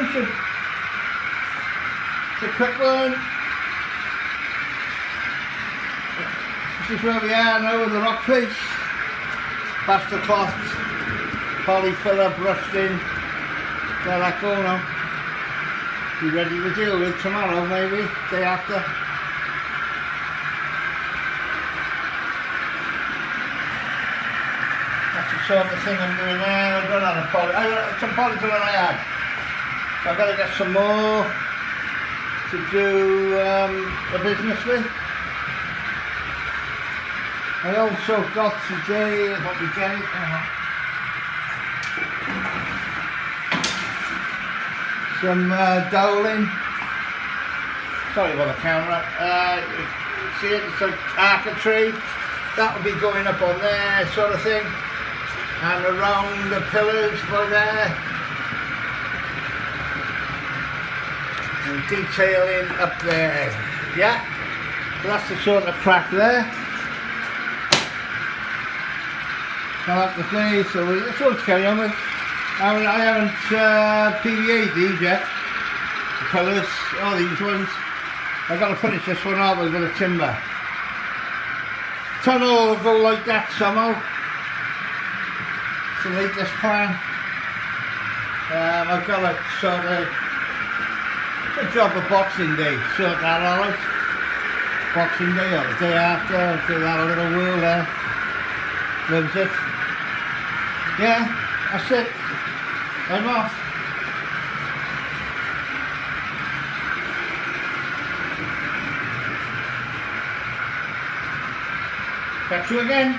Junction. It's a quick one. This is where we are now with the rock piece. Plaster cloth, polyfiller brushed in. Let that go now. Be ready to deal with tomorrow, maybe, day after. That's the sort of thing I'm doing there. I've run out of poly. Some polyfiller I had. So I've got to get some more to do the business with. I also got today, what we get it, some doweling. Sorry about the camera. See it, it's an architrave. That will be going up on there, sort of thing. And around the pillars by there. And detailing up there. Yeah? So that's the sort of crack there. I have to say, so let's all carry on with. I haven't PVA'd these yet. The colours, all these ones. I've got to finish this one off with a bit of timber. Tunnel will go like that somehow. To make this plan. I've got to sort of, it's a job of Boxing Day, sort that all out. Boxing Day or the day after, do that a little whirl there. Lives it. Yeah, that's it. I'm off. Catch you again.